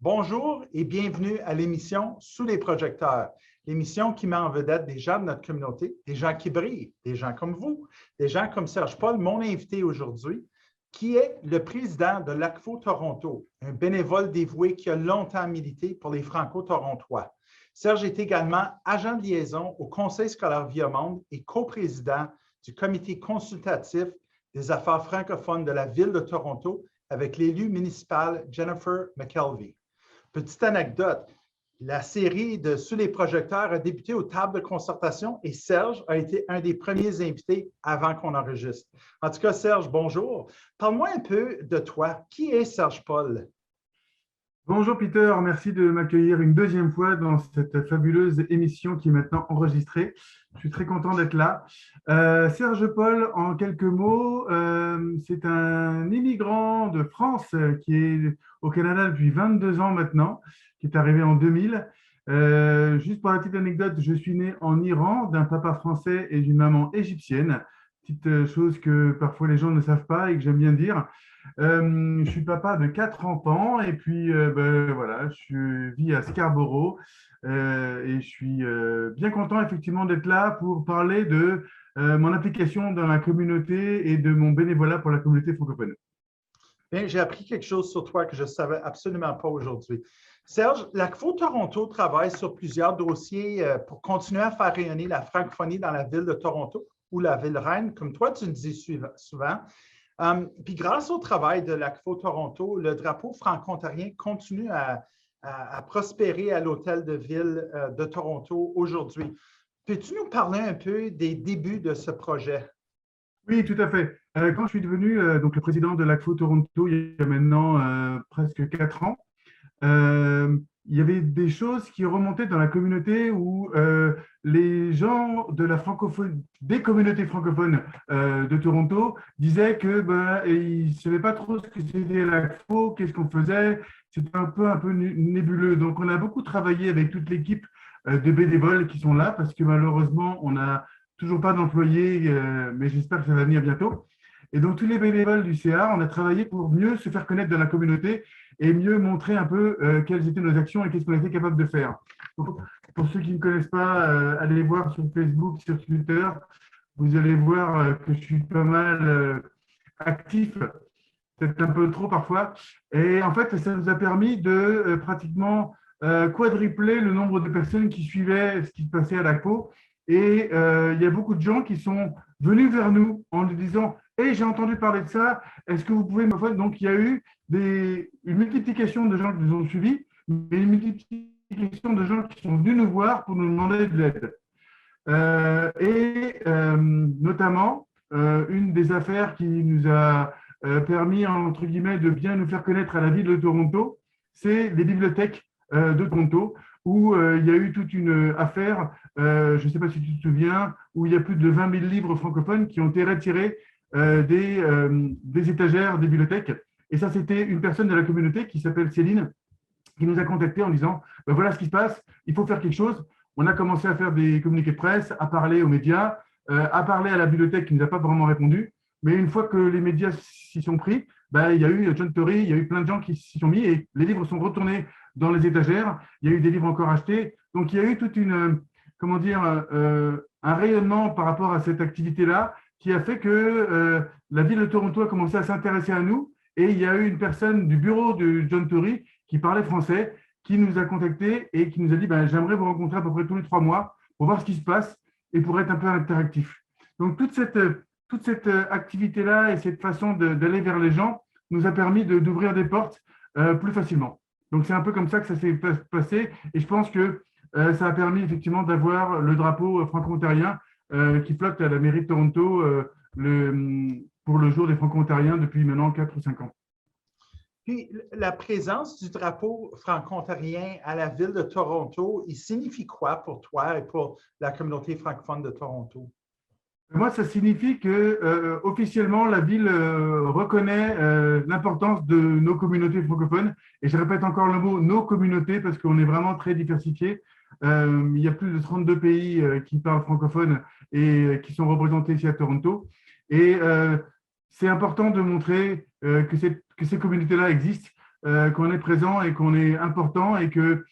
Bonjour et bienvenue à l'émission Sous les projecteurs, l'émission qui met en vedette des gens de notre communauté, des gens qui brillent, des gens comme vous, des gens comme Serge Paul, mon invité aujourd'hui, qui est le président de l'ACFO Toronto, un bénévole dévoué qui a longtemps milité pour les Franco-Torontois. Serge est également agent de liaison au Conseil scolaire Viamonde et coprésident du comité consultatif des affaires francophones de la Ville de Toronto avec l'élu municipal Jennifer McKelvey. Petite anecdote, la série de Sous les projecteurs a débuté aux tables de concertation et Serge a été un des premiers invités avant qu'on enregistre. En tout cas, Serge, bonjour. Parle-moi un peu de toi. Qui est Serge Paul? Bonjour Peter, merci de m'accueillir une deuxième fois dans cette fabuleuse émission qui est maintenant enregistrée. Je suis très content d'être là. Serge Paul, en quelques mots, c'est un immigrant de France qui est au Canada depuis 22 ans maintenant, qui est arrivé en 2000. Juste pour la petite anecdote, je suis né en Iran d'un papa français et d'une maman égyptienne. Petite chose que parfois les gens ne savent pas et que j'aime bien dire. Je suis papa de 4 enfants et puis voilà, je vis à Scarborough et je suis bien content effectivement d'être là pour parler de mon implication dans la communauté et de mon bénévolat pour la communauté francophone. Bien, j'ai appris quelque chose sur toi que je ne savais absolument pas aujourd'hui. Serge, l'ACFO Toronto travaille sur plusieurs dossiers pour continuer à faire rayonner la francophonie dans la ville de Toronto ou la ville reine, comme toi tu le dis souvent. Puis grâce au travail de l'ACFO Toronto, le drapeau franco-ontarien continue à prospérer à l'hôtel de ville de Toronto aujourd'hui. Peux-tu nous parler un peu des débuts de ce projet? Oui, tout à fait. Quand je suis devenu donc le président de l'ACFO Toronto il y a maintenant presque 4 ans, il y avait des choses qui remontaient dans la communauté où les gens de la francophonie, des communautés francophones de Toronto disaient que ils ne savaient pas trop ce que c'était l'ACFO, qu'est-ce qu'on faisait, c'était un peu nébuleux. Donc on a beaucoup travaillé avec toute l'équipe de bénévoles qui sont là parce que malheureusement on n'a toujours pas d'employés, mais j'espère que ça va venir bientôt. Et donc tous les bénévoles du CA, on a travaillé pour mieux se faire connaître dans la communauté et mieux montrer un peu quelles étaient nos actions et qu'est-ce qu'on était capable de faire. Donc, pour ceux qui ne connaissent pas, allez voir sur Facebook, sur Twitter, vous allez voir que je suis pas mal actif, peut-être un peu trop parfois. Et en fait, ça nous a permis de pratiquement quadrupler le nombre de personnes qui suivaient ce qui se passait à l'ACFO. Et il y a beaucoup de gens qui sont venus vers nous en nous disant « Hey, j'ai entendu parler de ça, est-ce que vous pouvez me faire ?» Donc, il y a eu une multiplication de gens qui nous ont suivis, mais une multiplication de gens qui sont venus nous voir pour nous demander de l'aide. Notamment, une des affaires qui nous a permis, entre guillemets, de bien nous faire connaître à la ville de Toronto, c'est les bibliothèques de Toronto, où il y a eu toute une affaire, je ne sais pas si tu te souviens, où il y a plus de 20 000 livres francophones qui ont été retirés des étagères des bibliothèques. Et ça, c'était une personne de la communauté qui s'appelle Céline, qui nous a contactés en disant voilà ce qui se passe, il faut faire quelque chose. On a commencé à faire des communiqués de presse, à parler aux médias, à parler à la bibliothèque qui ne nous a pas vraiment répondu. Mais une fois que les médias s'y sont pris, il y a eu John Tory, il y a eu plein de gens qui s'y sont mis et les livres sont retournés dans les étagères. Il y a eu des livres encore achetés. Donc, il y a eu toute une, comment dire, un rayonnement par rapport à cette activité-là qui a fait que la ville de Toronto a commencé à s'intéresser à nous. Et il y a eu une personne du bureau de John Tory qui parlait français, qui nous a contactés et qui nous a dit j'aimerais vous rencontrer à peu près tous les 3 mois pour voir ce qui se passe et pour être un peu interactif. Donc, toute cette activité-là et cette façon d'aller vers les gens nous a permis d'ouvrir des portes plus facilement. Donc, c'est un peu comme ça que ça s'est passé et je pense que ça a permis effectivement d'avoir le drapeau franco-ontarien qui flotte à la mairie de Toronto pour le jour des franco-ontariens depuis maintenant 4 ou 5 ans. Puis, la présence du drapeau franco-ontarien à la ville de Toronto, il signifie quoi pour toi et pour la communauté francophone de Toronto? Moi, ça signifie que officiellement, la ville reconnaît l'importance de nos communautés francophones. Et je répète encore le mot « nos communautés » parce qu'on est vraiment très diversifié. Il y a plus de 32 pays qui parlent francophone et qui sont représentés ici à Toronto. Et c'est important de montrer que ces communautés-là existent qu'on est présent et qu'on est important et que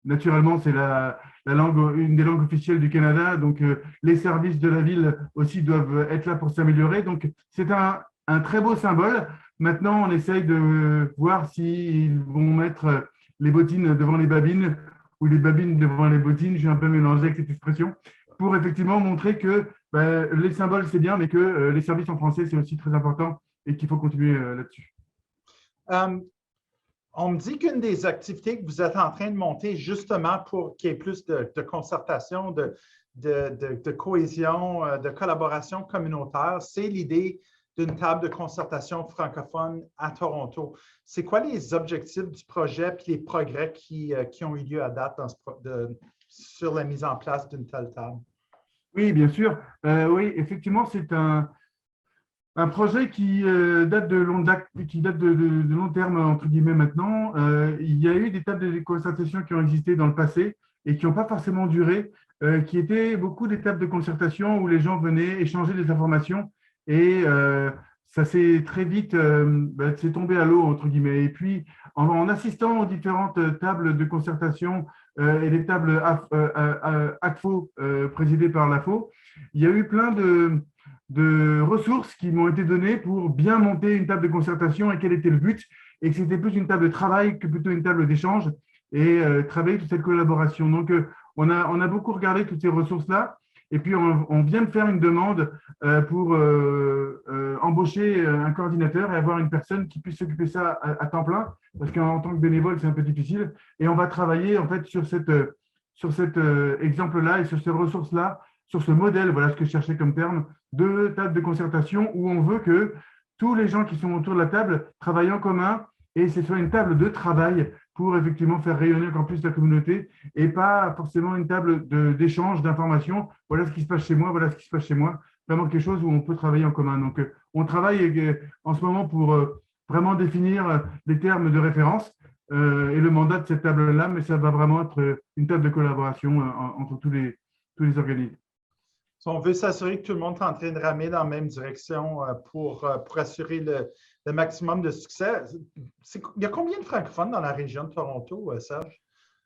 naturellement, c'est la langue, une des langues officielles du Canada. Donc, les services de la ville aussi doivent être là pour s'améliorer. Donc, c'est un très beau symbole. Maintenant, on essaye de voir s'ils vont mettre les bottines devant les babines ou les babines devant les bottines. J'ai un peu mélangé avec cette expression pour effectivement montrer que les symboles, c'est bien, mais que les services en français, c'est aussi très important et qu'il faut continuer là-dessus. On me dit qu'une des activités que vous êtes en train de monter justement pour qu'il y ait plus de concertation, de cohésion, de collaboration communautaire, c'est l'idée d'une table de concertation francophone à Toronto. C'est quoi les objectifs du projet et les progrès qui ont eu lieu à date sur la mise en place d'une telle table? Oui, bien sûr. Oui, effectivement, c'est un projet qui date de long terme, entre guillemets, maintenant. Il y a eu des tables de concertation qui ont existé dans le passé et qui n'ont pas forcément duré, qui étaient beaucoup des tables de concertation où les gens venaient échanger des informations et ça s'est très vite, c'est tombé à l'eau, entre guillemets. Et puis, en assistant aux différentes tables de concertation et les tables ACFO présidées par l'AFO, il y a eu plein de ressources qui m'ont été données pour bien monter une table de concertation et quel était le but, et que c'était plus une table de travail que plutôt une table d'échange et travailler toute cette collaboration. Donc, on a beaucoup regardé toutes ces ressources-là et puis on vient de faire une demande pour embaucher un coordinateur et avoir une personne qui puisse s'occuper de ça à temps plein, parce qu'en tant que bénévole, c'est un peu difficile. Et on va travailler en fait sur cet exemple-là et sur ces ressources-là, sur ce modèle, voilà ce que je cherchais comme terme, de table de concertation où on veut que tous les gens qui sont autour de la table travaillent en commun et ce soit une table de travail pour effectivement faire rayonner encore plus la communauté et pas forcément une table d'échange d'informations. Voilà ce qui se passe chez moi, voilà ce qui se passe chez moi. Vraiment quelque chose où on peut travailler en commun. Donc, on travaille en ce moment pour vraiment définir les termes de référence et le mandat de cette table-là, mais ça va vraiment être une table de collaboration entre tous les organismes. On veut s'assurer que tout le monde est en train de ramer dans la même direction pour assurer le maximum de succès. Il y a combien de francophones dans la région de Toronto, Serge?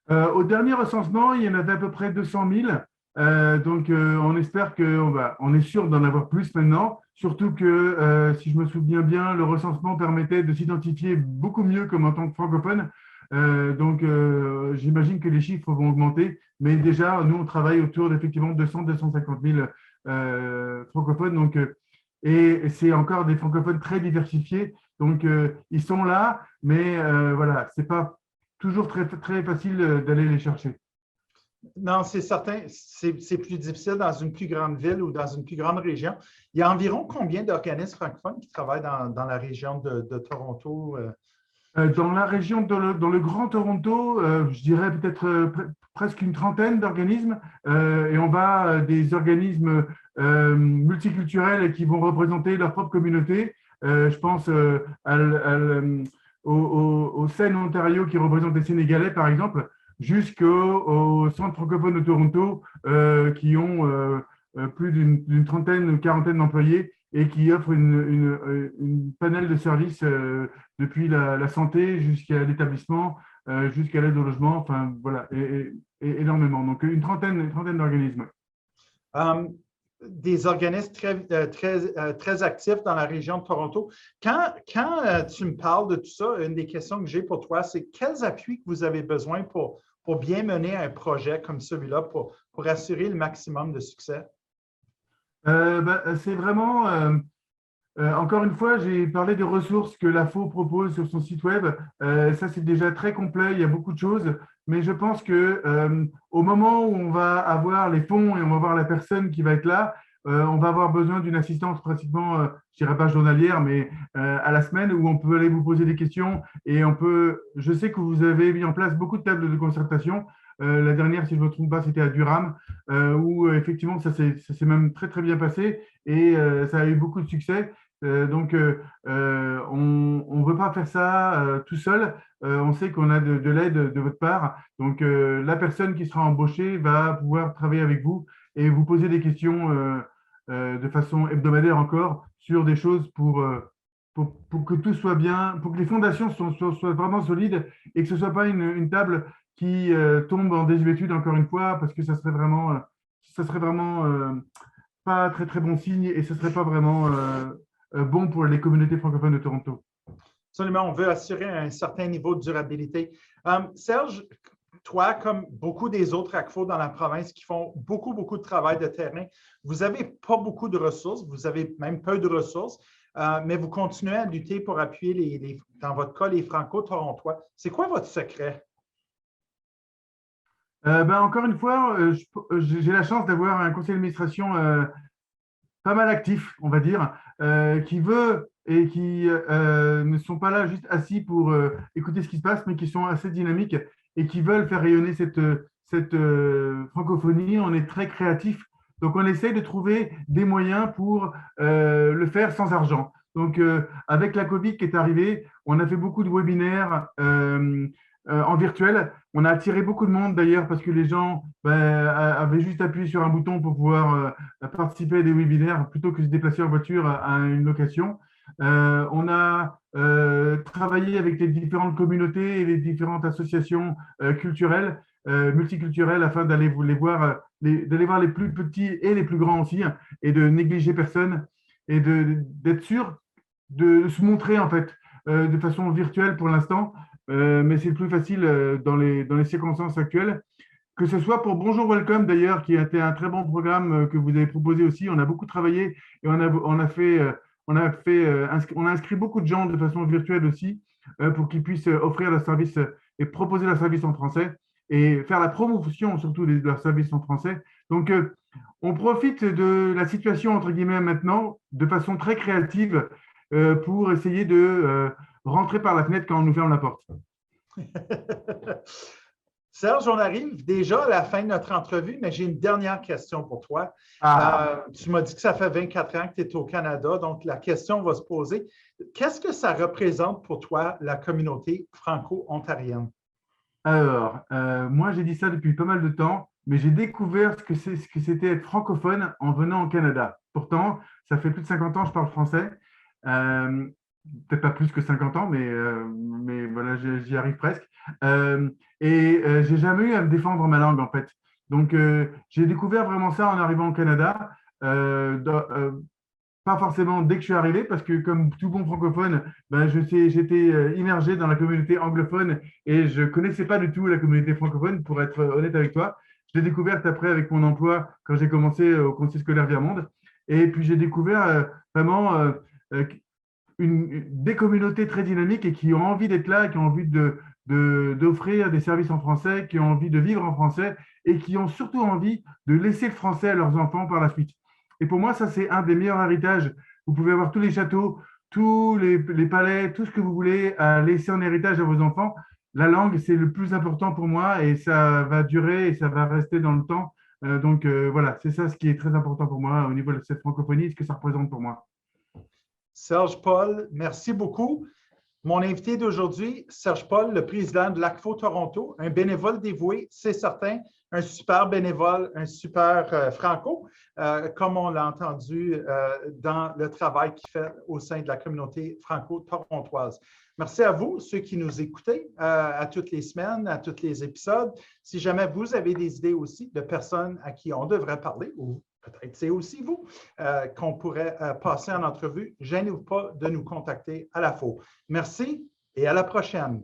Au dernier recensement, il y en avait à peu près 200 000. Donc, on espère on est sûr d'en avoir plus maintenant. Surtout que, si je me souviens bien, le recensement permettait de s'identifier beaucoup mieux comme en tant que francophone. Donc, j'imagine que les chiffres vont augmenter. Mais déjà, nous, on travaille autour d'effectivement 200-250 000 francophones. Donc, et c'est encore des francophones très diversifiés. Donc, ils sont là, mais voilà, c'est pas toujours très, très facile d'aller les chercher. Non, c'est certain, c'est plus difficile dans une plus grande ville ou dans une plus grande région. Il y a environ combien d'organismes francophones qui travaillent dans la région de Toronto? Dans la région, dans le Grand Toronto, je dirais peut-être presque une trentaine d'organismes et on va des organismes multiculturels qui vont représenter leur propre communauté. Je pense au Seine Ontario qui représente les Sénégalais, par exemple, jusqu'au Centre francophone de Toronto qui ont plus d'une trentaine, une quarantaine d'employés et qui offrent une panel de services depuis la santé jusqu'à l'établissement, jusqu'à l'aide au logement, enfin voilà, et énormément. Donc une trentaine d'organismes. Des organismes très actifs dans la région de Toronto. Quand tu me parles de tout ça, une des questions que j'ai pour toi, c'est quels appuis que vous avez besoin pour bien mener un projet comme celui-là, pour assurer le maximum de succès? C'est vraiment, encore une fois, j'ai parlé des ressources que l'AFO propose sur son site web. Ça, c'est déjà très complet, il y a beaucoup de choses. Mais je pense que au moment où on va avoir les fonds et on va avoir la personne qui va être là, on va avoir besoin d'une assistance pratiquement, je dirais pas journalière, mais à la semaine où on peut aller vous poser des questions et je sais que vous avez mis en place beaucoup de tables de concertation. La dernière, si je ne me trompe pas, c'était à Durham, où effectivement, ça s'est même très, très bien passé et ça a eu beaucoup de succès. Donc, on ne veut pas faire ça tout seul. On sait qu'on a de l'aide de votre part. Donc, la personne qui sera embauchée va pouvoir travailler avec vous et vous poser des questions de façon hebdomadaire encore sur des choses pour pour que tout soit bien, pour que les fondations soient vraiment solides et que ce ne soit pas une table qui tombe en désuétude, encore une fois, parce que ça serait vraiment pas très, très bon signe et ce ne serait pas vraiment bon pour les communautés francophones de Toronto. Absolument, on veut assurer un certain niveau de durabilité. Serge, toi, comme beaucoup des autres ACFO dans la province qui font beaucoup, beaucoup de travail de terrain, vous n'avez pas beaucoup de ressources, vous avez même peu de ressources, mais vous continuez à lutter pour appuyer, dans votre cas, les Franco-Torontois. C'est quoi votre secret? Encore une fois, j'ai la chance d'avoir un conseil d'administration pas mal actif, on va dire, qui veut et qui ne sont pas là juste assis pour écouter ce qui se passe, mais qui sont assez dynamiques et qui veulent faire rayonner cette francophonie. On est très créatif, donc on essaie de trouver des moyens pour le faire sans argent. Donc, avec la COVID qui est arrivée, on a fait beaucoup de webinaires en virtuel. On a attiré beaucoup de monde d'ailleurs parce que les gens avaient juste appuyé sur un bouton pour pouvoir participer à des webinaires plutôt que de se déplacer en voiture à une location. On a travaillé avec les différentes communautés et les différentes associations culturelles, multiculturelles, afin d'aller voir les plus petits et les plus grands aussi, et de négliger personne, et d'être sûr de se montrer en fait de façon virtuelle pour l'instant, mais c'est plus facile dans les circonstances actuelles. Que ce soit pour Bonjour Welcome d'ailleurs, qui a été un très bon programme que vous avez proposé aussi. On a beaucoup travaillé et on a inscrit beaucoup de gens de façon virtuelle aussi pour qu'ils puissent offrir leur service et proposer leur service en français et faire la promotion surtout de leur service en français. Donc, on profite de la situation entre guillemets maintenant de façon très créative pour essayer de rentrer par la fenêtre quand on nous ferme la porte. Serge, on arrive déjà à la fin de notre entrevue, mais j'ai une dernière question pour toi. Tu m'as dit que ça fait 24 ans que tu es au Canada, donc la question va se poser. Qu'est-ce que ça représente pour toi, la communauté franco-ontarienne? Alors, moi, j'ai dit ça depuis pas mal de temps, mais j'ai découvert ce que c'était être francophone en venant au Canada. Pourtant, ça fait plus de 50 ans que je parle français. Peut-être pas plus que 50 ans, mais voilà, j'y arrive presque. J'ai jamais eu à me défendre ma langue, en fait. Donc, j'ai découvert vraiment ça en arrivant au Canada. Pas forcément dès que je suis arrivé, parce que comme tout bon francophone, j'étais immergé dans la communauté anglophone et je ne connaissais pas du tout la communauté francophone, pour être honnête avec toi. Je l'ai découverte après avec mon emploi quand j'ai commencé au conseil scolaire Virmonde. Et puis j'ai découvert vraiment des communautés très dynamiques et qui ont envie d'être là, qui ont envie d'offrir des services en français, qui ont envie de vivre en français et qui ont surtout envie de laisser le français à leurs enfants par la suite. Et pour moi, ça, c'est un des meilleurs héritages. Vous pouvez avoir tous les châteaux, tous les palais, tout ce que vous voulez à laisser en héritage à vos enfants. La langue, c'est le plus important pour moi et ça va durer et ça va rester dans le temps. Donc voilà, c'est ça ce qui est très important pour moi au niveau de cette francophonie, ce que ça représente pour moi. Serge Paul, merci beaucoup. Mon invité d'aujourd'hui, Serge Paul, le président de l'ACFO Toronto, un bénévole dévoué, c'est certain, un super bénévole, un super franco, comme on l'a entendu dans le travail qu'il fait au sein de la communauté franco-torontoise. Merci à vous, ceux qui nous écoutez à toutes les semaines, à tous les épisodes. Si jamais vous avez des idées aussi de personnes à qui on devrait parler, ou peut-être c'est aussi vous qu'on pourrait passer en entrevue, gênez-vous pas de nous contacter à la FO. Merci et à la prochaine.